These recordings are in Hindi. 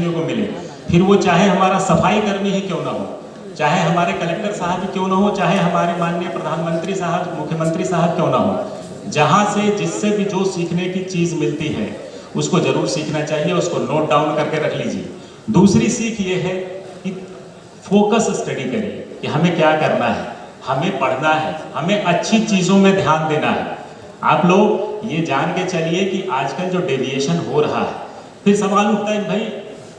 सीखने को मिले। फिर वो चाहे हमारा सफाई कर्मी ही क्यों ना हो, चाहे हमारे कलेक्टर साहब क्यों ना हो, चाहे हमारे माननीय प्रधानमंत्री साहब, मुख्यमंत्री साहब क्यों ना हो, जहाँ से जिससे भी जो सीखने की चीज़ मिलती है उसको जरूर सीखना चाहिए, उसको नोट डाउन करके रख लीजिए। दूसरी सीख ये है कि फोकस स्टडी करिए कि हमें क्या करना है, हमें पढ़ना है, हमें अच्छी चीज़ों में ध्यान देना है। आप लोग ये जान के चलिए कि आजकल जो डेविएशन हो रहा है, फिर सवाल उठता है भाई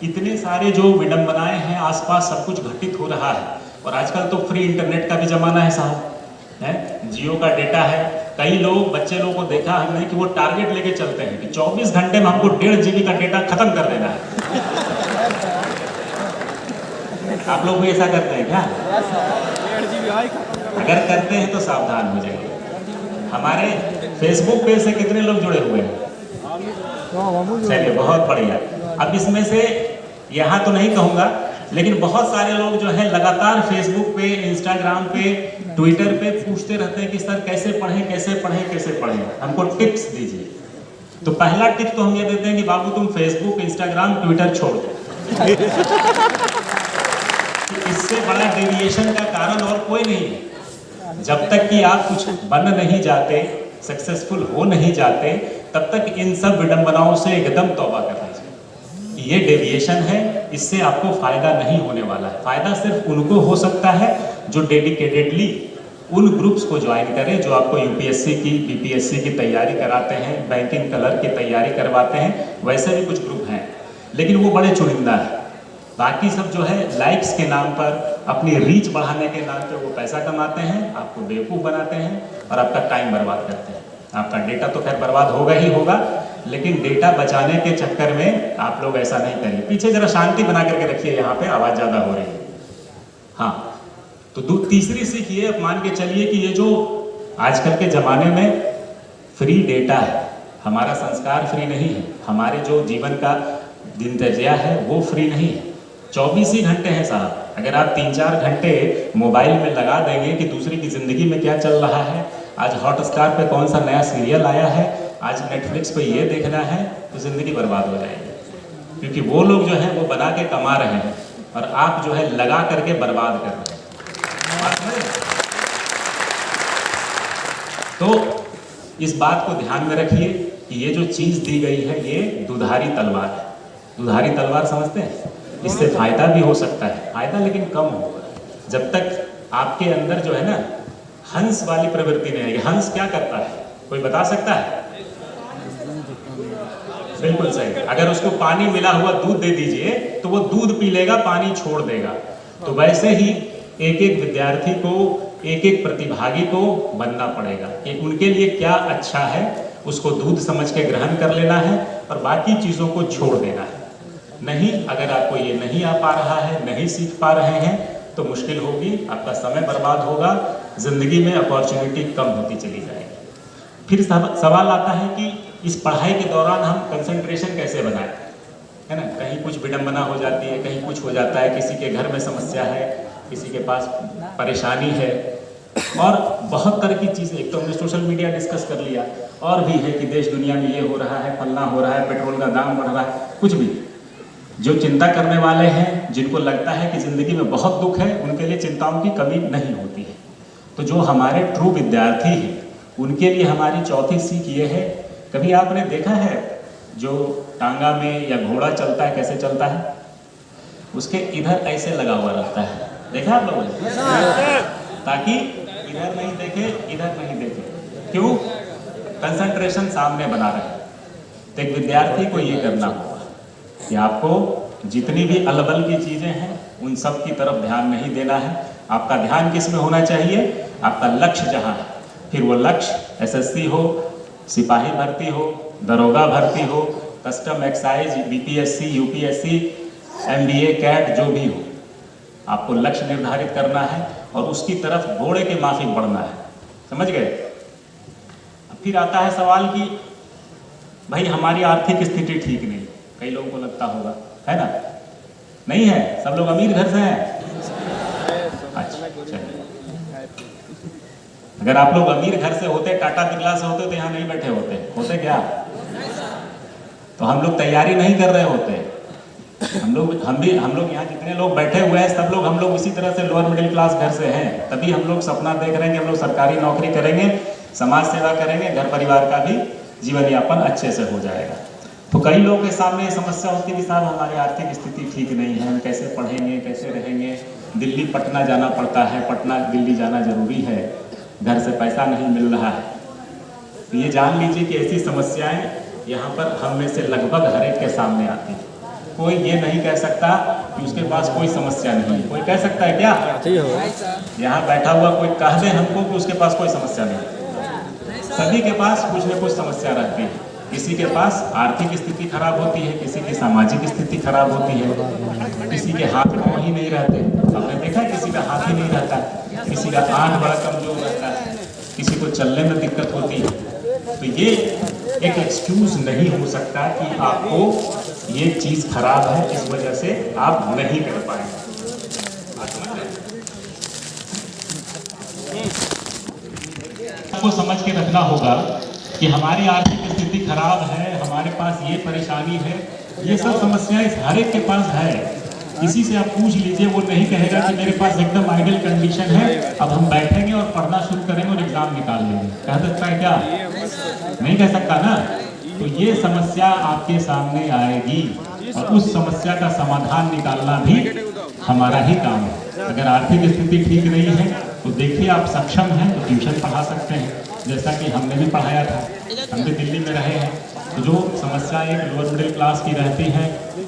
इतने सारे जो विडंबनाएं हैं आसपास, सब कुछ घटित हो रहा है, और आजकल तो फ्री इंटरनेट का भी जमाना है साहब, है जियो का डेटा है। कई लोग बच्चे लोगों को देखा हमने कि वो टारगेट लेके चलते हैं कि 24 घंटे में हमको 1.5 GB का डेटा खत्म कर देना है। आप लोग भी ऐसा करते हैं क्या? अगर करते हैं तो सावधान हो जाइए। हमारे फेसबुक पेज से कितने लोग जुड़े हुए हैं? चलिए बहुत बढ़िया। अब इसमें से यहाँ तो नहीं कहूँगा, लेकिन बहुत सारे लोग जो है लगातार फेसबुक पे, इंस्टाग्राम पे, ट्विटर पे पूछते रहते हैं कि सर कैसे पढ़ें, कैसे पढ़ें, कैसे पढ़ें, हमको टिप्स दीजिए। तो पहला टिप तो हम ये देते हैं कि बाबू तुम फेसबुक, इंस्टाग्राम, ट्विटर छोड़ दो। इससे बड़ा डेविएशन का कारण और कोई नहीं है। जब तक कि आप कुछ बन नहीं जाते, सक्सेसफुल हो नहीं जाते, तब तक इन सब विडंबनाओं से एकदम तौबा कर लीजिए। ये डेविएशन है, इससे आपको फायदा नहीं होने वाला है। फायदा सिर्फ उनको हो सकता है जो डेडिकेटेडली उन ग्रुप्स को ज्वाइन करें जो आपको यूपीएससी की, बीपीएससी की तैयारी कराते हैं, बैंकिंग क्लर्क की तैयारी करवाते हैं। वैसे भी कुछ ग्रुप हैं, लेकिन वो बड़े चुनिंदा हैं। बाकी सब जो है लाइक्स के नाम पर, अपनी रीच बढ़ाने के नाम पे वो पैसा कमाते हैं, आपको बेवकूफ़ बनाते हैं और आपका टाइम बर्बाद करते हैं। आपका डेटा तो खैर बर्बाद होगा ही होगा, लेकिन डेटा बचाने के चक्कर में आप लोग ऐसा नहीं करिए। पीछे जरा शांति बना करके रखिए, यहाँ पे आवाज़ ज़्यादा हो रही है। हाँ, तो तीसरी सीख ये मान के चलिए कि ये जो आजकल के ज़माने में फ्री डेटा है, हमारा संस्कार फ्री नहीं है, हमारे जो जीवन का दिनचर्या है वो फ्री नहीं है। 24 ही घंटे हैं साहब। अगर आप 3-4 घंटे मोबाइल में लगा देंगे कि दूसरे की ज़िंदगी में क्या चल रहा है, आज हॉटस्टार पे कौन सा नया सीरियल आया है, आज नेटफ्लिक्स पे ये देखना है, तो ज़िंदगी बर्बाद हो जाएगी। क्योंकि वो लोग जो है वो बना के कमा रहे हैं और आप जो है लगा करके बर्बाद कर रहे हैं। तो इस बात को ध्यान में रखिए कि ये जो चीज़ दी गई है ये दुधारी तलवार है। दुधारी तलवार समझते हैं? इससे फायदा भी हो सकता है, फायदा लेकिन कम होगा जब तक आपके अंदर जो है ना हंस वाली प्रवृत्ति नहीं आएगी। हंस क्या करता है, कोई बता सकता है? बिल्कुल सही। अगर उसको पानी मिला हुआ दूध दे दीजिए तो वो दूध पी लेगा, पानी छोड़ देगा। तो वैसे ही एक एक विद्यार्थी को, एक एक प्रतिभागी को बनना पड़ेगा कि उनके लिए क्या अच्छा है उसको दूध समझ के ग्रहण कर लेना है और बाकी चीज़ों को छोड़ देना है। नहीं, अगर आपको ये नहीं आ पा रहा है, नहीं सीख पा रहे हैं, तो मुश्किल होगी, आपका समय बर्बाद होगा, ज़िंदगी में अपॉर्चुनिटी कम होती चली जाएगी। फिर सवाल आता है कि इस पढ़ाई के दौरान हम कंसंट्रेशन कैसे बनाएं, है ना? कहीं कुछ विडंबना हो जाती है, कहीं कुछ हो जाता है, किसी के घर में समस्या है, किसी के पास परेशानी है, और बहुत तरह की चीज़ें। एक तो हमने सोशल मीडिया डिस्कस कर लिया, और भी है कि देश दुनिया में ये हो रहा है, फलना हो रहा है, पेट्रोल का दाम बढ़ रहा है, कुछ भी। जो चिंता करने वाले हैं, जिनको लगता है कि ज़िंदगी में बहुत दुख है, उनके लिए चिंताओं की कमी नहीं होती है। तो जो हमारे ट्रू विद्यार्थी हैं उनके लिए हमारी चौथी सीख ये है, कभी आपने देखा है जो टांगा में या घोड़ा चलता है कैसे चलता है? उसके इधर ऐसे लगा हुआ रहता है, देखा आप लोगों ने? ताकि इधर नहीं देखे, इधर नहीं देखे। क्यों? कंसंट्रेशन सामने बना रहे। तो एक विद्यार्थी को ये करना होगा कि आपको जितनी भी अलबल की चीज़ें हैं उन सब की तरफ ध्यान नहीं देना है। आपका ध्यान किस में होना चाहिए? आपका लक्ष्य जहाँ है, फिर वो लक्ष्य एसएससी हो, सिपाही भर्ती हो, दरोगा भर्ती हो, custom excise, BPSC, UPSC, MBA, CAT, जो भी हो, आपको लक्ष्य निर्धारित करना है और उसकी तरफ घोड़े के माफिक बढ़ना है। समझ गए? फिर आता है सवाल कि भाई हमारी आर्थिक स्थिति ठीक नहीं, कई लोगों को लगता होगा, है ना? नहीं है, सब लोग अमीर घर से हैं। अच्छा, अगर आप लोग अमीर घर से होते, टाटा बिरला से होते, तो यहाँ नहीं बैठे होते क्या? तो हम लोग तैयारी नहीं कर रहे होते। हम लोग यहाँ जितने लोग बैठे हुए हैं सब लोग हम लोग इसी तरह से लोअर मिडिल क्लास घर से हैं, तभी हम लोग सपना देख रहे हैं कि हम लोग सरकारी नौकरी करेंगे, समाज सेवा करेंगे, घर परिवार का भी जीवन यापन अच्छे से हो जाएगा। तो कई लोगों के सामने समस्या होती है कि साहब हमारी आर्थिक स्थिति ठीक नहीं है, हम कैसे पढ़ेंगे, कैसे रहेंगे, दिल्ली पटना जाना पड़ता है, पटना दिल्ली जाना जरूरी है, घर से पैसा नहीं मिल रहा है। तो ये जान लीजिए कि ऐसी समस्याएं यहाँ पर हम में से लगभग हर एक के सामने आती है। कोई ये नहीं कह सकता कि उसके पास कोई समस्या नहीं है। कोई कह सकता है क्या? यहाँ बैठा हुआ कोई कह दे हमको कि उसके पास कोई समस्या नहीं। सभी के पास कुछ न कुछ समस्या रहती है। किसी के पास आर्थिक स्थिति खराब होती है, किसी की सामाजिक स्थिति खराब होती है, किसी के हाथ पाँव ही नहीं रहते। आपने देखा किसी का हाथ ही नहीं रहता, किसी का आँख बड़ा कमजोर रहता है, किसी को चलने में दिक्कत होती है। तो ये एक एक्सक्यूज नहीं हो सकता कि आपको ये चीज खराब है इस वजह से आप नहीं कर पाएंगे। आपको समझ के रखना होगा कि हमारी आर्थिक स्थिति खराब है, हमारे पास ये परेशानी है, ये सब समस्याएं हर एक के पास है। किसी से आप पूछ लीजिए, वो नहीं कहेगा कि मेरे पास एकदम आइडियल कंडीशन है, अब हम बैठेंगे और पढ़ना शुरू करेंगे और एग्जाम निकाल लेंगे। कह सकता है क्या? नहीं कह सकता ना। तो ये समस्या आपके सामने आएगी और उस समस्या का समाधान निकालना भी हमारा ही काम है। अगर आर्थिक स्थिति ठीक नहीं है तो देखिए आप सक्षम हैं तो ट्यूशन पढ़ा सकते हैं, जैसा कि हमने भी पढ़ाया था। हम भी दिल्ली में रहे हैं। तो जो समस्या एक लोअर मिडिल क्लास की रहती है,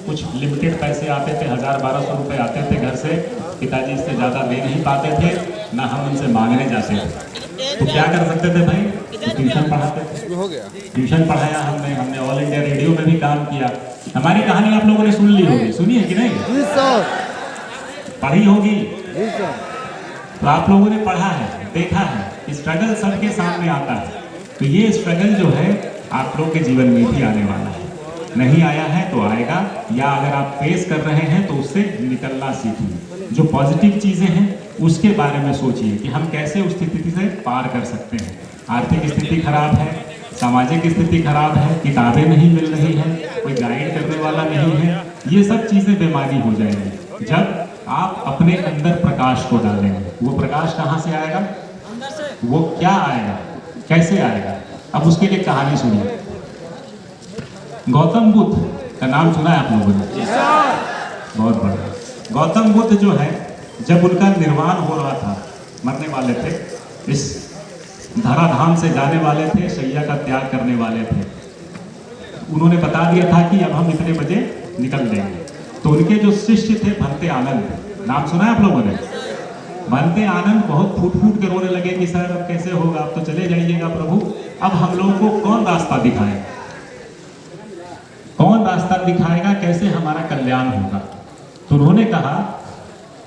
कुछ लिमिटेड पैसे आते थे, 1000-1200 रुपये आते थे घर से, पिताजी इससे ज़्यादा दे नहीं पाते थे, ना हम उनसे मांगने जाते थे। तो क्या कर सकते थे भाई? तो ट्यूशन पढ़ाते थे। ट्यूशन पढ़ाया हमने ऑल इंडिया रेडियो में भी काम किया। हमारी कहानी आप लोगों ने सुन ली होगी, सुनी है कि नहीं? पढ़ी होगी। तो आप लोगों ने पढ़ा है, देखा है, स्ट्रगल सबके सामने आता है। तो ये स्ट्रगल जो है आप लोग के जीवन में भी आने वाला है, नहीं आया है तो आएगा, या अगर आप फेस कर रहे हैं तो उससे निकलना सीखिए। जो पॉजिटिव चीज़ें हैं उसके बारे में सोचिए कि हम कैसे उस स्थिति से पार कर सकते हैं। आर्थिक स्थिति खराब है, सामाजिक स्थिति खराब है, किताबें नहीं मिल रही हैं, कोई गाइड करने वाला नहीं है, ये सब चीज़ें बेमानी हो जाएंगी जब आप अपने अंदर प्रकाश को डालेंगे। वो प्रकाश कहाँ से आएगा? वो क्या आएगा, कैसे आएगा? अब उसके लिए कहानी सुनिए। गौतम बुद्ध का नाम सुना है आप लोगों ने? बहुत बड़ा। गौतम बुद्ध जो है, जब उनका निर्वाण हो रहा था, मरने वाले थे, इस धराधाम से जाने वाले थे, शैया का त्याग करने वाले थे, उन्होंने बता दिया था कि अब हम इतने बजे निकल देंगे। तो उनके जो शिष्य थे भंते आनंद, नाम सुना है आप लोगों ने? भंते आनंद बहुत फूट फूट के रोने लगे कि सर अब कैसे होगा, अब तो चले जाइएगा प्रभु, अब हम लोगों को कौन रास्ता दिखाएगा, कौन रास्ता दिखाएगा, कैसे हमारा कल्याण होगा? तो उन्होंने कहा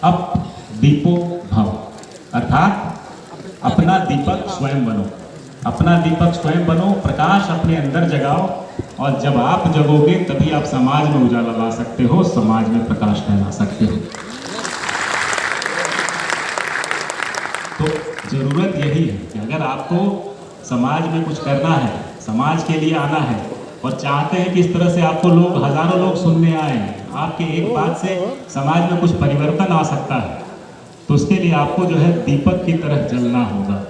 अब दीपो भव, अर्थात अपना दीपक स्वयं बनो, अपना दीपक स्वयं बनो, प्रकाश अपने अंदर जगाओ, और जब आप जगोगे तभी आप समाज में उजाला ला सकते हो, समाज में प्रकाश फैला सकते हो। तो जरूरत यही है कि अगर आपको समाज में कुछ करना है, समाज के लिए आना है और चाहते हैं कि इस तरह से आपको लोग, हजारों लोग सुनने आए, आपके एक बात से समाज में कुछ परिवर्तन आ सकता है, तो उसके लिए आपको जो है दीपक की तरह जलना होगा।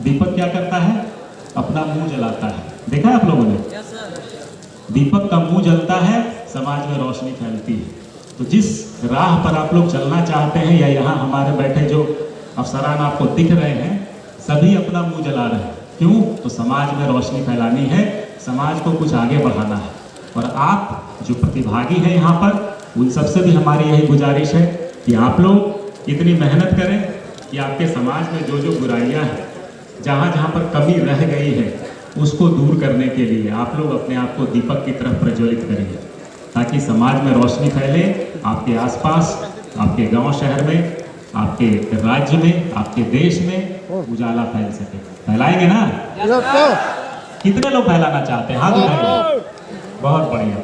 दीपक क्या करता है? अपना मुंह जलाता है। देखा है आप लोगों ने? दीपक का मुंह जलता है, समाज में रोशनी फैलती है। तो जिस राह पर आप लोग चलना चाहते हैं, या यहाँ हमारे बैठे जो अफसरान आपको दिख रहे हैं, सभी अपना मुंह जला रहे हैं। क्यों? तो समाज में रोशनी फैलानी है, समाज को कुछ आगे बढ़ाना है। और आप जो प्रतिभागी हैं यहाँ पर, उन सबसे भी हमारी यही गुजारिश है कि आप लोग इतनी मेहनत करें कि आपके समाज में जो जो बुराइयाँ हैं, जहाँ जहाँ पर कमी रह गई है, उसको दूर करने के लिए आप लोग अपने आप को दीपक की तरफ प्रज्वलित करेंगे, ताकि समाज में रोशनी फैले, आपके आसपास, आपके गांव शहर में, आपके राज्य में, आपके देश में उजाला फैल सके। फैलाएंगे ना? कितने लोग फैलाना चाहते हैं? हाथ उठाइए। बहुत बढ़िया।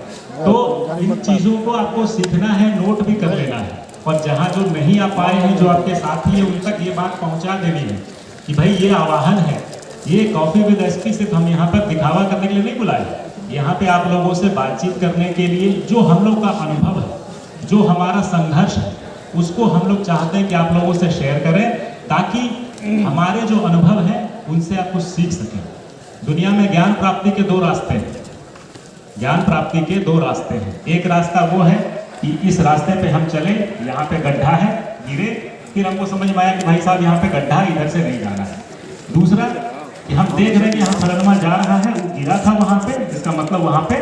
तो इन चीज़ों को आपको सीखना है, नोट भी कर लेना है, और जहाँ जो नहीं आ पाए हैं, जो आपके साथी हैं, उन तक ये बात पहुँचा देनी है कि भाई ये आवाहन है, ये कॉफी विद एसपी सिर्फ हम यहाँ पर दिखावा करने के लिए नहीं बुलाए, यहाँ पे आप लोगों से बातचीत करने के लिए, जो हम लोग का अनुभव है, जो हमारा संघर्ष है उसको हम लोग चाहते हैं कि आप लोगों से शेयर करें, ताकि हमारे जो अनुभव हैं उनसे आप कुछ सीख सकें। दुनिया में ज्ञान प्राप्ति के दो रास्ते हैं, ज्ञान प्राप्ति के दो रास्ते हैं। एक रास्ता वो है कि इस रास्ते पे हम चले, यहाँ पे गड्ढा है, गिरे, फिर हमको समझ में आया कि भाई साहब यहाँ पे गड्ढा है, इधर से नहीं जाना है। दूसरा कि हम देख रहे हैं कि यहाँ फलनमा जा रहा है, वो गिरा था वहाँ पे, इसका मतलब वहाँ पे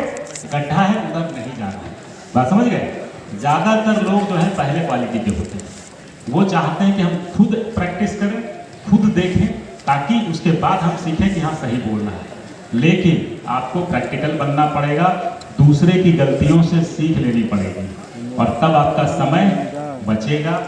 गड्ढा है, उधर नहीं जाना है। बात समझ गए? ज़्यादातर लोग जो है पहले क्वालिटी के होते हैं, वो चाहते हैं कि हम खुद प्रैक्टिस करें, खुद देखें, ताकि उसके बाद हम सीखें कि हाँ सही बोलना है। लेकिन आपको प्रैक्टिकल बनना पड़ेगा, दूसरे की गलतियों से सीख लेनी पड़ेगी, और तब आपका समय बचेगा,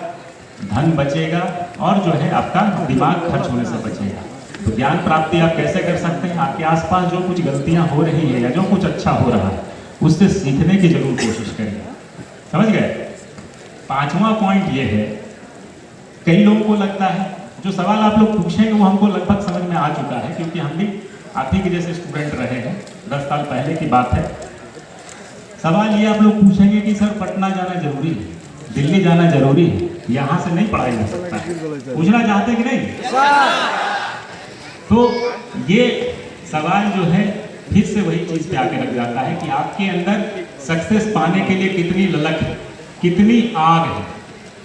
धन बचेगा, और जो है आपका दिमाग खर्च होने से बचेगा। तो ज्ञान प्राप्ति आप कैसे कर सकते हैं? आपके आसपास जो कुछ गलतियां हो रही है या जो कुछ अच्छा हो रहा है उससे सीखने की जरूर कोशिश करिए। समझ गए? पांचवा पॉइंट ये है, कई लोगों को लगता है, जो सवाल आप लोग पूछेंगे वो हमको लगभग समझ में आ चुका है, क्योंकि हम भी आप ही के जैसे स्टूडेंट रहे हैं, 10 साल पहले की बात है। सवाल ये आप लोग पूछेंगे कि सर पटना जाना जरूरी है, दिल्ली जाना जरूरी है, यहाँ से नहीं पढ़ाई हो सकता है, पूछना चाहते कि नहीं? तो ये सवाल जो है फिर से वही चीज पे आके लग जाता है कि आपके अंदर सक्सेस पाने के लिए कितनी ललक है, कितनी आग है,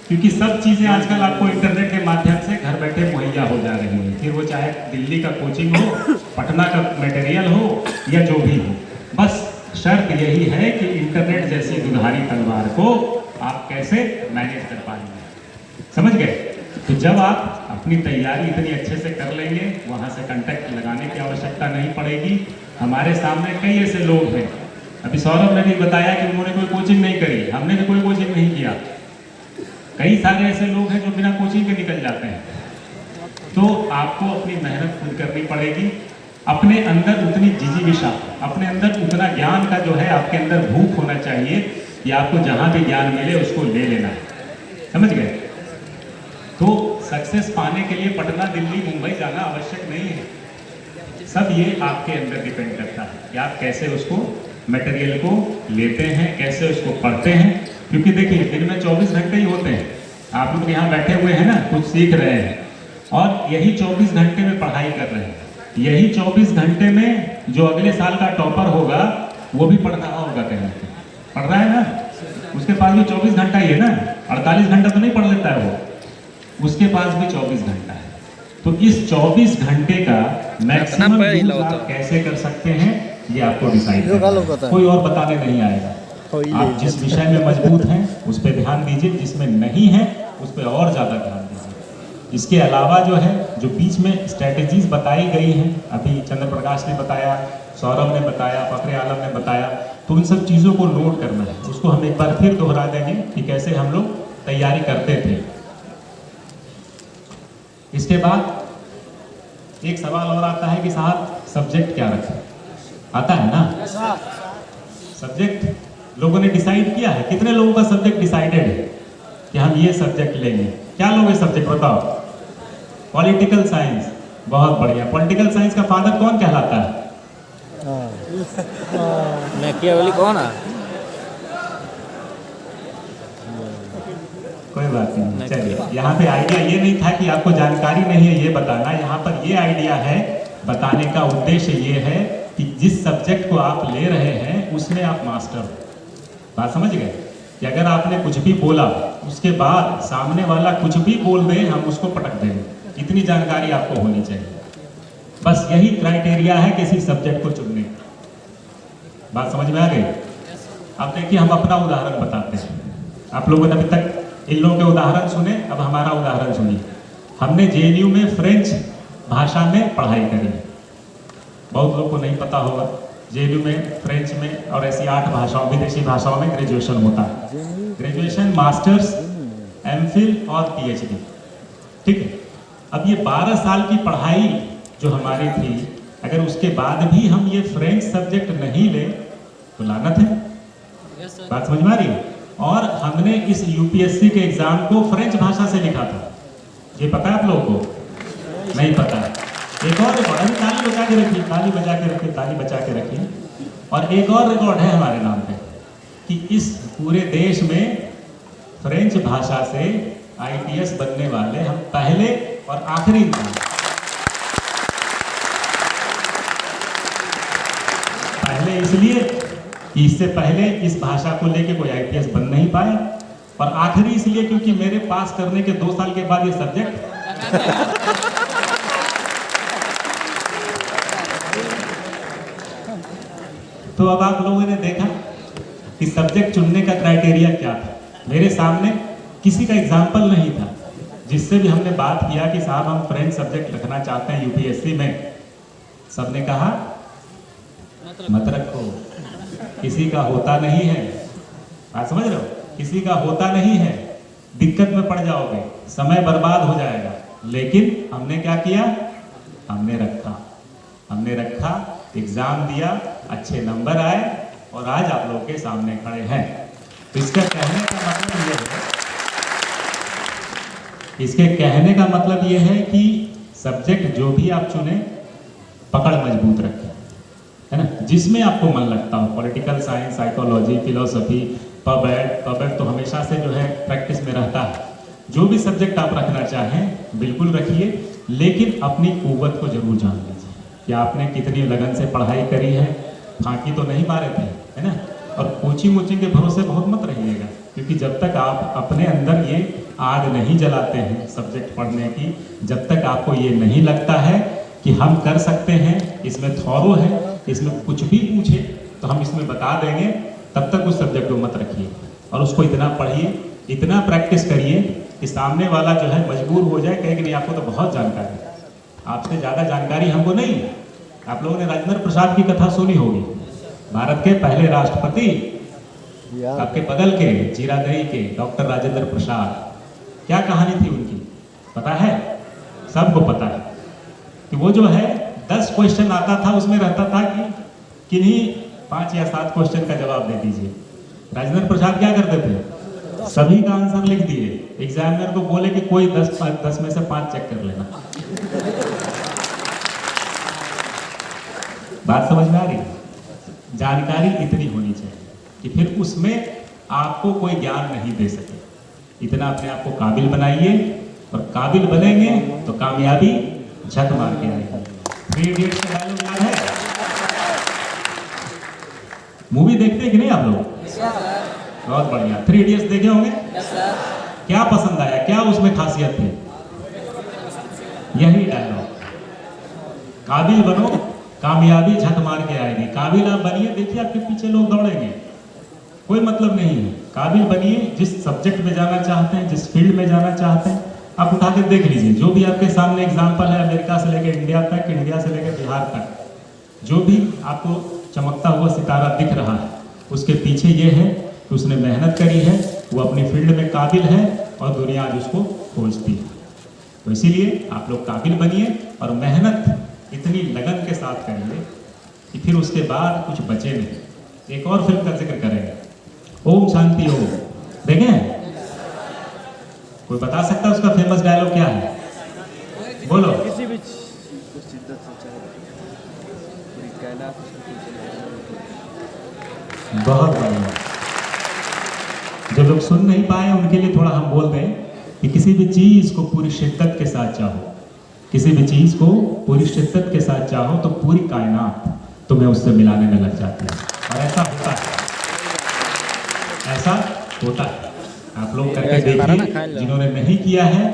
क्योंकि सब चीजें आजकल आपको इंटरनेट के माध्यम से घर बैठे मुहैया हो जा रही हैं। फिर वो चाहे दिल्ली का कोचिंग हो, पटना का मटेरियल हो, या जो भी हो, बस शर्त यही है कि इंटरनेट जैसी दुधारी तलवार को आप कैसे मैनेज कर पाएंगे। समझ गए? तो जब आप अपनी तैयारी इतनी अच्छे से कर लेंगे, वहाँ से कांटेक्ट लगाने की आवश्यकता नहीं पड़ेगी। हमारे सामने कई ऐसे लोग हैं, अभी सौरभ ने भी बताया कि उन्होंने कोई कोचिंग नहीं करी, हमने भी कोई कोचिंग नहीं किया। कई सारे ऐसे लोग हैं जो बिना कोचिंग के निकल जाते हैं। तो आपको अपनी मेहनत खुद करनी पड़ेगी, अपने अंदर उतनी जिजीविषा, अपने अंदर उतना ज्ञान का जो है आपके अंदर भूख होना चाहिए कि आपको जहाँ भी ज्ञान मिले उसको ले लेना है। समझ गए? तो सक्सेस पाने के लिए पटना, दिल्ली, मुंबई जाना आवश्यक नहीं है। सब ये आपके अंदर डिपेंड करता है कि आप कैसे उसको मटेरियल को लेते हैं, कैसे उसको पढ़ते हैं। क्योंकि देखिए दिन में 24 घंटे ही होते हैं, आप लोग यहाँ बैठे हुए हैं ना, कुछ सीख रहे हैं, और यही 24 घंटे में पढ़ाई कर रहे हैं। यही 24 घंटे में जो अगले साल का टॉपर होगा वो भी पढ़ रहा होगा, कहीं पढ़ रहा है ना, उसके पास भी 24 घंटा ही है ना, 48 घंटा तो नहीं पढ़ लेता है वो, उसके पास भी 24 घंटा है। तो इस 24 घंटे का मैक्सिमम यूज आप कैसे कर सकते हैं ये आपको डिसाइड करना है, कोई और बताने नहीं आएगा। आप जिस विषय में मजबूत हैं उस पर ध्यान दीजिए, जिसमें नहीं है उस पर और ज़्यादा ध्यान दीजिए। इसके अलावा जो है, जो बीच में स्ट्रैटेजीज बताई गई हैं, अभी चंद्र प्रकाश ने बताया, सौरभ ने बताया, फखरे आलम ने बताया, तो उन सब चीज़ों को नोट करना है। उसको हम एक बार फिर दोहरा देंगे कि कैसे हम लोग तैयारी करते थे। इसके बाद एक सवाल और आता है कि साहब सब्जेक्ट क्या रखें? आता है ना? सब्जेक्ट लोगों ने डिसाइड किया है? कितने लोगों का सब्जेक्ट डिसाइडेड है कि हम ये सब्जेक्ट लेंगे? क्या लोगे सब्जेक्ट बताओ? पॉलिटिकल साइंस, बहुत बढ़िया। पॉलिटिकल साइंस का फादर कौन कहलाता है? मैकियावेली कौन है? कोई बात नहीं, चलिए। यहाँ पे आइडिया ये नहीं था कि आपको जानकारी नहीं है ये बताना, यहाँ पर ये आइडिया है, बताने का उद्देश्य ये है कि जिस सब्जेक्ट को आप ले रहे हैं उसमें आप मास्टर हो। बात समझ गए? कि अगर आपने कुछ भी बोला उसके बाद सामने वाला कुछ भी बोल दे, हम उसको पटक देंगे, इतनी जानकारी आपको होनी चाहिए। बस यही क्राइटेरिया है किसी सब्जेक्ट को चुनने का। बात समझ में आ गई? अब देखिए हम अपना उदाहरण बताते हैं। आप लोगों ने अभी तक इन लोगों के उदाहरण सुने, अब हमारा उदाहरण सुनिए। हमने जेएनयू में फ्रेंच भाषा में पढ़ाई करी है, बहुत लोग को नहीं पता होगा। जेएनयू में फ्रेंच में और ऐसी 8 भाषाओं, विदेशी भाषाओं में ग्रेजुएशन होता है। ग्रेजुएशन, मास्टर्स, एमफिल और पीएचडी, ठीक है। अब ये 12 साल की पढ़ाई जो हमारी थी, अगर उसके बाद भी हम ये फ्रेंच सब्जेक्ट नहीं ले तो लानत है। बात समझ में आ रही है? और हमने इस यूपीएससी के एग्जाम को फ्रेंच भाषा से लिखा था, ये पता है आप लोगों को? नहीं पता। एक और रिकॉर्ड, अभी ताली बजा के रखिए, ताली बजा के रखिए, ताली बचा के रखिए। और एक और रिकॉर्ड है हमारे नाम पे कि इस पूरे देश में फ्रेंच भाषा से आईपीएस बनने वाले हम पहले और आखिरी इंसान। पहले इसलिए कि इससे पहले इस भाषा को लेके कोई आईपीएस बन नहीं पाया, और आखिरी इसलिए क्योंकि मेरे पास करने के 2 साल के बाद ये सब्जेक्ट तो अब आप लोगों ने देखा कि सब्जेक्ट चुनने का क्राइटेरिया क्या था। मेरे सामने किसी का एग्जाम्पल नहीं था जिससे भी हमने बात किया कि साहब हम फ्रेंच सब्जेक्ट रखना चाहते हैं यूपीएससी में। सबने कहा मत रखो, किसी का होता नहीं है। बात समझ रहे हो? किसी का होता नहीं है, दिक्कत में पड़ जाओगे, समय बर्बाद हो जाएगा। लेकिन हमने क्या किया? हमने रखा, एग्जाम दिया, अच्छे नंबर आए और आज आप लोगों के सामने खड़े हैं। तो इसके कहने का मतलब ये है कि सब्जेक्ट जो भी आप चुने पकड़ मजबूत रखें, है ना, जिसमें आपको मन लगता हो। Political science, psychology, philosophy, pub तो हमेशा से जो है प्रैक्टिस में रहता है। जो भी सब्जेक्ट आप रखना चाहें बिल्कुल रखिए, लेकिन अपनी कुव्वत को जरूर जान लीजिए कि आपने कितनी लगन से पढ़ाई करी है। फांकी तो नहीं मारे थे, है ना। और कोचिंग वोचिंग के भरोसे बहुत मत रहिएगा, क्योंकि जब तक आप अपने अंदर ये आग नहीं जलाते हैं सब्जेक्ट पढ़ने की, जब तक आपको ये नहीं लगता है कि हम कर सकते हैं, इसमें थॉरो है, इसमें कुछ भी पूछे तो हम इसमें बता देंगे, तब तक उस सब्जेक्ट को मत रखिए। और उसको इतना पढ़िए, इतना प्रैक्टिस करिए कि सामने वाला जो है मजबूर हो जाए, कहे कि नहीं आपको तो बहुत जानकारी है, आपसे ज़्यादा जानकारी हमको नहीं है। आप लोगों ने राजेंद्र प्रसाद की कथा सुनी होगी, भारत के पहले राष्ट्रपति, आपके बगल के जीरादेई के डॉक्टर राजेंद्र प्रसाद। क्या कहानी थी उनकी पता है? सबको पता है कि वो जो है 10 क्वेश्चन आता था, उसमें रहता था कि किन्हीं 5 या 7 क्वेश्चन का जवाब दे दीजिए। राजेंद्र प्रसाद क्या करते थे? सभी का आंसर लिख दिए, एग्जामिनर को बोले कि कोई 10 में से 5 चेक कर लेना। बात समझ में आ रही है? जानकारी इतनी होनी चाहिए कि फिर उसमें आपको कोई ज्ञान नहीं दे सके। इतना अपने आप को काबिल बनाइए, और काबिल बनेंगे तो कामयाबी झक मार के आएगी। 3 इडियट्स का डायलॉग याद है? मूवी देखते हैं कि नहीं आप लोग? बहुत बढ़िया। 3 इडियट्स देखे होंगे? क्या पसंद आया, क्या उसमें खासियत थी? यही डायलॉग, काबिल बनो, कामयाबी झक मार के आएगी। काबिल आप बनिए, देखिए आपके पीछे लोग दौड़ेंगे, कोई मतलब नहीं है। काबिल बनिए, जिस सब्जेक्ट में जाना चाहते हैं, जिस फील्ड में जाना चाहते हैं, आप उठा के देख लीजिए। जो भी आपके सामने एग्जाम्पल है, अमेरिका से लेकर इंडिया तक, इंडिया से लेकर बिहार तक, जो भी आपको चमकता हुआ सितारा दिख रहा है, उसके पीछे ये है कि उसने मेहनत करी है, वो अपनी फील्ड में काबिल है और दुनिया आज उसको खोजती है। तो इसीलिए आप लोग काबिल बनिए और मेहनत इतनी लगन के साथ करिए कि फिर उसके बाद कुछ बचे नहीं। एक और फिल्म का जिक्र करेंगे, ओम शांति ओम, देखें? कोई बता सकता है उसका फेमस डायलॉग क्या है? बोलो। किसी भी बहुत बढ़िया। जो लोग सुन नहीं पाए उनके लिए थोड़ा हम बोल दें कि किसी भी चीज को पूरी शिद्दत के साथ चाहो, किसी भी चीज को पूरी शिद्दत के साथ चाहो तो पूरी कायनात तुम्हें उससे मिलाने में लग जाती है। और ऐसा होता है, ऐसा होता है। आप लोग करके देखिए, जिन्होंने नहीं किया है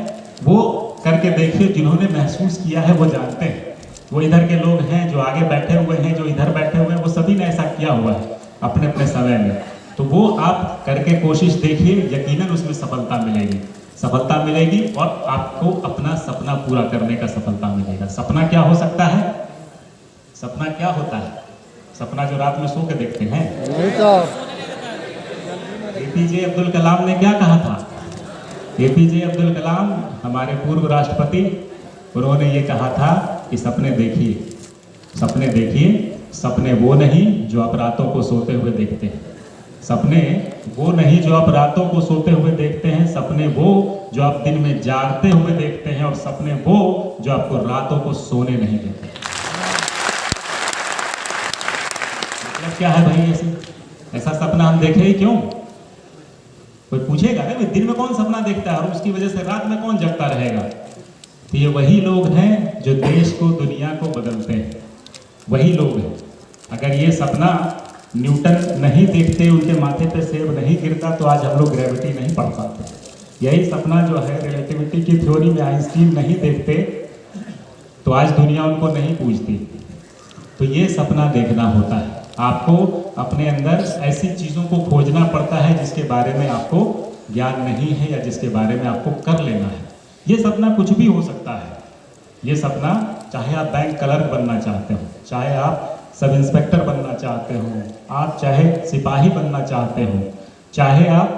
वो करके देखिए, जिन्होंने महसूस किया है वो जानते हैं। वो इधर के लोग हैं जो आगे बैठे हुए हैं, जो इधर बैठे हुए हैं, वो सभी ने ऐसा किया हुआ है अपने अपने समय में। तो वो आप करके कोशिश देखिए, यकीनन उसमें सफलता मिलेगी, सफलता मिलेगी और आपको अपना सपना पूरा करने का सफलता मिलेगा। सपना क्या हो सकता है? सपना क्या होता है? सपना जो रात में सो के देखते हैं। एपीजे अब्दुल कलाम ने क्या कहा था? एपीजे अब्दुल कलाम हमारे पूर्व राष्ट्रपति, उन्होंने ये कहा था कि सपने देखिए, सपने देखिए, सपने वो नहीं जो आप रातों को सोते हुए देखते हैं। सपने वो नहीं जो आप रातों को सोते हुए देखते हैं, सपने वो जो आप दिन में जागते हुए देखते हैं, और सपने वो जो आपको रातों को सोने नहीं देते। मतलब क्या है भाई? ऐसा सपना हम देखे ही क्यों? कोई पूछेगा ना, दिन में कौन सपना देखता है और उसकी वजह से रात में कौन जगता रहेगा? तो ये वही लोग हैं जो देश को, दुनिया को बदलते हैं, वही लोग हैं। अगर ये सपना न्यूटन नहीं देखते, उनके माथे पे सेब नहीं गिरता, तो आज हम लोग ग्रेविटी नहीं पढ़ पाते। यही सपना जो है रिलेटिविटी की थ्योरी में आइंस्टीन नहीं देखते, तो आज दुनिया उनको नहीं पूछती। तो ये सपना देखना होता है। आपको अपने अंदर ऐसी चीज़ों को खोजना पड़ता है जिसके बारे में आपको ज्ञान नहीं है या जिसके बारे में आपको कर लेना है। ये सपना कुछ भी हो सकता है। ये सपना, चाहे आप बैंक क्लर्क बनना चाहते हो, चाहे आप सब इंस्पेक्टर बनना चाहते हो, आप चाहे सिपाही बनना चाहते हो, चाहे आप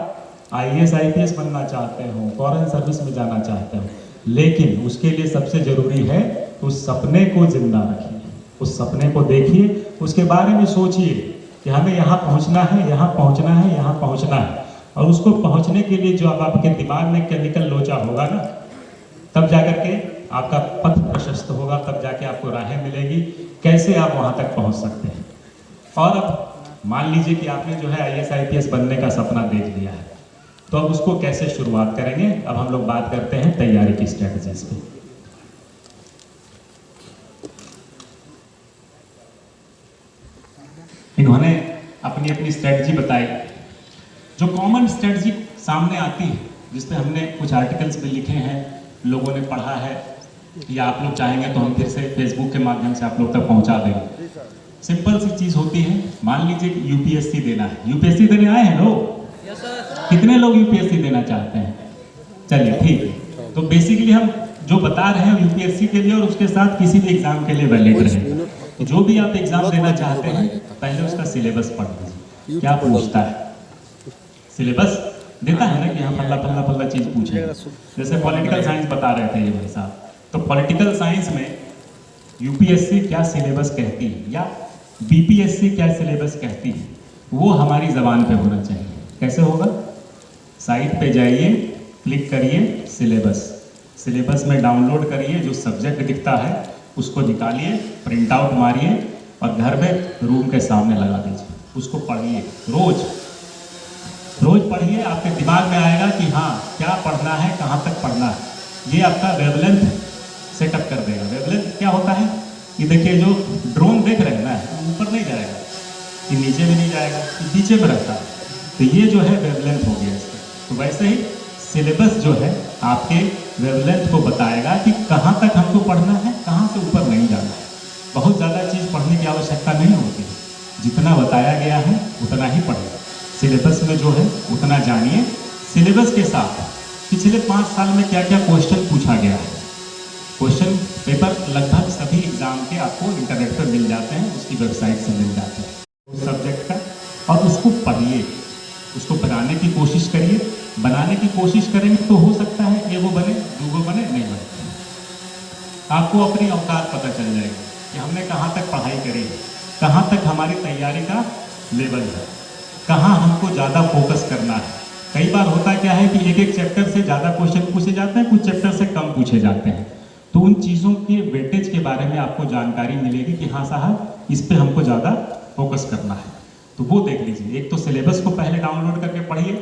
IAS IPS बनना चाहते हो, फॉरेन सर्विस में जाना चाहते हो, लेकिन उसके लिए सबसे ज़रूरी है उस सपने को जिंदा रखिए, उस सपने को देखिए, उसके बारे में सोचिए कि हमें यहाँ पहुँचना है, यहाँ पहुँचना है, यहाँ पहुँचना है। और उसको पहुँचने के लिए जो अब आपके दिमाग में केमिकल लोचा होगा ना, तब जाकर के आपका पथ प्रशस्त होगा, तब जाके आपको राहें मिलेगी कैसे आप वहाँ तक पहुँच सकते हैं। और अब मान लीजिए कि आपने जो है IAS IPS बनने का सपना देख लिया है, तो अब उसको कैसे शुरुआत करेंगे? अब हम लोग बात करते हैं तैयारी की स्ट्रेटजीज पे। इन्होंने अपनी अपनी स्ट्रेटजी बताई। जो कॉमन स्ट्रेटजी सामने आती है, जिस पे हमने कुछ आर्टिकल्स भी लिखे हैं, लोगों ने पढ़ा है, या आप लोग चाहेंगे तो हम फिर से फेसबुक के माध्यम से आप लोग तक पहुंचा देंगे। सिंपल सी चीज़ होती है, मान लीजिए UPSC देना है। UPSC देने आए हैं लोग? कितने लोग UPSC देना चाहते हैं? चलिए ठीक है। तो बेसिकली हम जो बता रहे हैं UPSC के लिए और उसके साथ किसी भी एग्जाम के लिए वैलिड रहेगा। तो जो भी आप एग्जाम देना चाहते हैं, पहले उसका सिलेबस पढ़ लीजिए। क्या पूछता है? सिलेबस देता है ना कि हाँ फल्ला फल्ला फल्ला चीज़ पूछे। जैसे पॉलिटिकल साइंस बता रहे थे ये भाई साहब, तो पॉलिटिकल साइंस में UPSC क्या सिलेबस कहती है या BPSC क्या सिलेबस कहती है, वो हमारी ज़बान पे होना चाहिए। कैसे होगा? साइट पे जाइए, क्लिक करिए सिलेबस, सिलेबस में डाउनलोड करिए, जो सब्जेक्ट दिखता है उसको निकालिए, प्रिंट आउट मारिए और घर में रूम के सामने लगा दीजिए। उसको पढ़िए, रोज पढ़िए। आपके दिमाग में आएगा कि हाँ क्या पढ़ना है, कहाँ तक पढ़ना है। ये आपका वेवलेंथ सेटअप कर देगा। वेवलेंथ क्या होता है? ये देखिए, जो ड्रोन देख रहे हैं ना, ऊपर नहीं जाएगा, ये नीचे भी नहीं जाएगा, ये नीचे में रहता है। तो ये जो है वेवलेंथ हो गया इसका। तो वैसे ही सिलेबस जो है आपके वेवलेंथ को बताएगा कि कहाँ तक हमको पढ़ना है, कहाँ से ऊपर नहीं जाना है। बहुत ज़्यादा चीज़ पढ़ने की आवश्यकता नहीं होती, जितना बताया गया है उतना ही पढ़िए। सिलेबस में जो है उतना जानिए। सिलेबस के साथ पिछले 5 साल में क्या क्या क्वेश्चन पूछा गया है, क्वेश्चन पेपर लगभग सभी एग्जाम के आपको इंटरनेट पर मिल जाते हैं, उसकी वेबसाइट से मिल जाते हैं उस सब्जेक्ट का। और उसको पढ़िए, उसको बनाने की कोशिश करिए। बनाने की कोशिश करेंगे तो हो सकता है एगो बने, दूगो बने, नहीं बने। आपको अपनी औकात पता चल जाएगी कि हमने कहाँ तक पढ़ाई करी है, कहाँ तक हमारी तैयारी का लेवल है, कहाँ हमको ज़्यादा फोकस करना है। कई बार होता क्या है कि एक एक चैप्टर से ज़्यादा क्वेश्चन पूछे जाते हैं, कुछ चैप्टर से कम पूछे जाते हैं। तो उन चीज़ों के वेटेज के बारे में आपको जानकारी मिलेगी कि हाँ साहब इस पे हमको ज़्यादा फोकस करना है। तो वो देख लीजिए। एक तो सिलेबस को पहले डाउनलोड करके पढ़िए,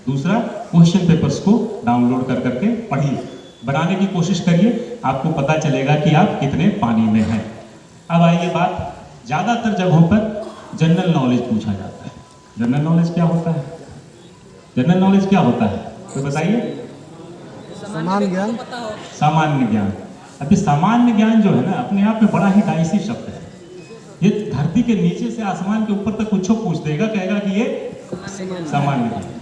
दूसरा क्वेश्चन पेपर्स को डाउनलोड कर करके पढ़िए, बनाने की कोशिश करिए। आपको पता चलेगा कि आप कितने पानी में हैं। अब आइए बात, ज़्यादातर जगहों पर जनरल नॉलेज पूछा जाता है। जनरल नॉलेज क्या होता है? जनरल नॉलेज क्या होता है तो बताइए? सामान्य ज्ञान। सामान्य ज्ञान। अभी सामान्य ज्ञान जो है ना, अपने आप में बड़ा ही डाइसी शब्द है। ये धरती के नीचे से आसमान के ऊपर तक कुछ पूछ देगा, कहेगा कि ये सामान्य ज्ञान।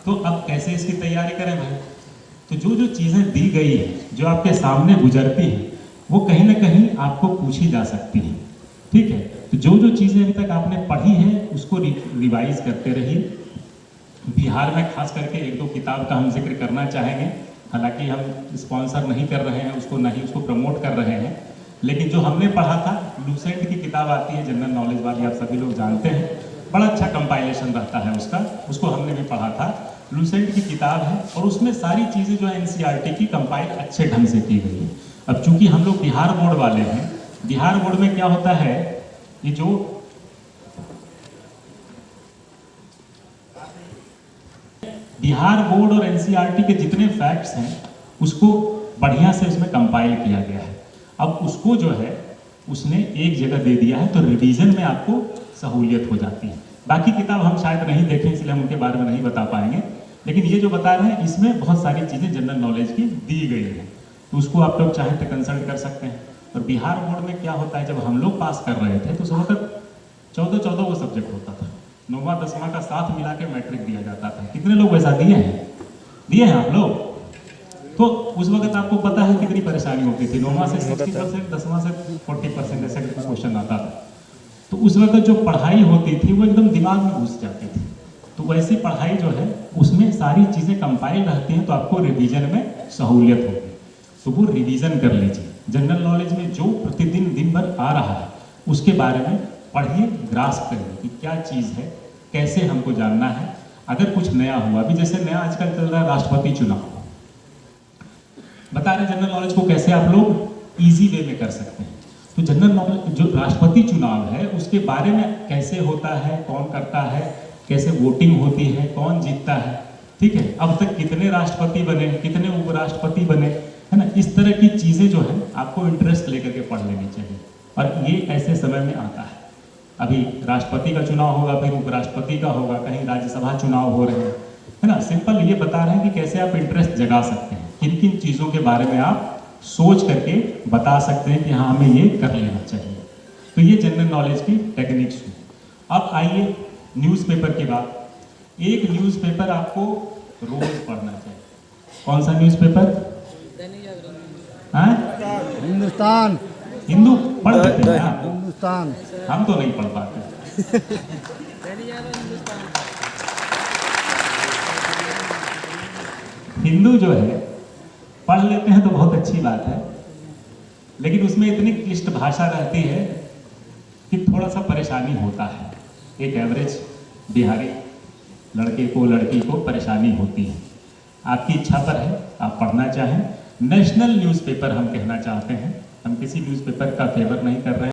तो अब कैसे इसकी तैयारी करें भाई? तो जो जो चीज़ें दी गई है, जो आपके सामने गुजरती है, वो कहीं ना कहीं आपको पूछी जा सकती है। ठीक है, तो जो जो चीज़ें अभी तक आपने पढ़ी हैं उसको रिवाइज करते रहिए। बिहार में खास करके 1-2 किताब का हम जिक्र करना चाहेंगे। हालांकि हम स्पॉन्सर नहीं कर रहे हैं उसको, ना ही उसको प्रमोट कर रहे हैं, लेकिन जो हमने पढ़ा था, लूसेंट की किताब आती है जनरल नॉलेज वाली, आप सभी लोग जानते हैं, बड़ा अच्छा कंपाइलेशन रहता है उसका, उसको हमने भी पढ़ा था। लूसेंट की किताब है और उसमें सारी चीज़ें जो है NCERT की कंपाइल अच्छे ढंग से की गई है। अब चूंकि हम लोग बिहार बोर्ड वाले हैं, बिहार बोर्ड में क्या होता है, ये जो बिहार बोर्ड और एनसीईआरटी के जितने फैक्ट्स हैं उसको बढ़िया से उसमें कंपाइल किया गया है। अब उसको जो है उसने एक जगह दे दिया है, तो रिवीजन में आपको सहूलियत हो जाती है। बाकी किताब हम शायद नहीं देखें इसलिए हम उनके बारे में नहीं बता पाएंगे, लेकिन ये जो बता रहे हैं इसमें बहुत सारी चीज़ें जनरल नॉलेज की दी गई हैं, तो उसको आप लोग चाहें तो कंसल्ट कर सकते हैं। और बिहार बोर्ड में क्या होता है, जब हम लोग पास कर रहे थे तो उस वक्त 14 वो सब्जेक्ट होता था, 9वां 10वां का साथ मिला के मैट्रिक दिया जाता था। कितने लोग वैसा दिए हैं आप लोग? तो उस वक्त आपको पता है कितनी परेशानी होती थी। 9वां से 60%, 10वां से 40% ऐसे क्वेश्चन आता था। तो उस वक्त जो पढ़ाई होती थी वो एकदम दिमाग में घुस जाती थी। तो वैसी पढ़ाई जो है उसमें सारी चीज़ें कंपाइल रहती हैं, तो आपको रिवीजन में सहूलियत होगी। तो वो रिवीजन कर लीजिए। जनरल नॉलेज में जो प्रतिदिन दिन भर आ रहा है उसके बारे में पढ़िए, ग्रास्प करिए कि क्या चीज़ है, कैसे हमको जानना है। अगर कुछ नया हुआ, अभी जैसे नया आजकल चल रहा है राष्ट्रपति चुनाव, बता रहे जनरल नॉलेज को कैसे आप लोग इजी वे में कर सकते हैं। तो जनरल नॉलेज जो राष्ट्रपति चुनाव है उसके बारे में कैसे होता है, कौन करता है, कैसे वोटिंग होती है, कौन जीतता है, ठीक है, अब तक कितने राष्ट्रपति बने, कितने उपराष्ट्रपति बने, है ना। इस तरह की चीज़ें जो है आपको इंटरेस्ट लेकर के पढ़ लेनी चाहिए। और ये ऐसे समय में आता है, अभी राष्ट्रपति का चुनाव होगा, फिर उपराष्ट्रपति का होगा, कहीं राज्यसभा चुनाव हो रहे हैं, है ना। सिंपल ये बता रहे हैं कि कैसे आप इंटरेस्ट जगा सकते हैं, किन किन चीज़ों के बारे में आप सोच करके बता सकते हैं कि हाँ हमें ये कर लेना चाहिए। तो ये जनरल नॉलेज की टेक्निक्स हुई। अब आइए न्यूज़पेपर की बात। एक न्यूज़पेपर आपको रोज पढ़ना चाहिए। कौन सा न्यूज़पेपर? हाँ, हिंदुस्तान। हिंदू पढ़ लेते हैं आप? हिंदुस्तान। हम तो नहीं पढ़ पाते। हिंदू जो है पढ़ लेते हैं तो बहुत अच्छी बात है, लेकिन उसमें इतनी क्लिष्ट भाषा रहती है कि थोड़ा सा परेशानी होता है। एक एवरेज बिहारी लड़के को, लड़की को परेशानी होती है। आपकी इच्छा पर है, आप पढ़ना चाहें। नेशनल न्यूज़पेपर हम कहना चाहते हैं, हम किसी न्यूज़पेपर का फेवर नहीं कर रहे हैं।